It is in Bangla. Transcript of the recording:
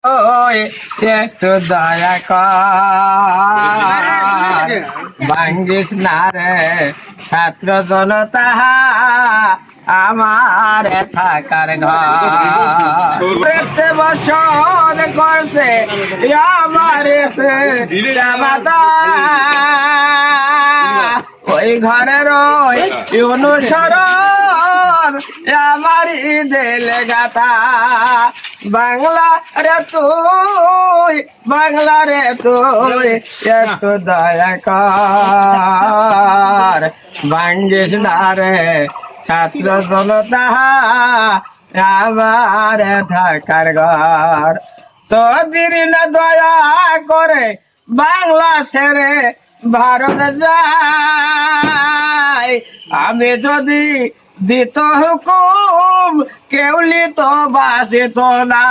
ওই একটু দয়া কর, ভাঙ্গিস না রে ছাত্র জনতা আমার থাকার ঘর বসত করছে আমার মাতা, ওই ঘরের অনুসরণ আমারই দেলে গাতা। বাংলা রে তুই, বাংলা রে তুই একটু দয়া কর, ভাঙ্গিস না রে ছাত্র জনতা আমার থাকার ঘর। তো দিদি না দয়া করে বাংলা ছেড়ে ভারত যায়, আমি যদি দিত হুকুম কেউলি তো বাসিত না।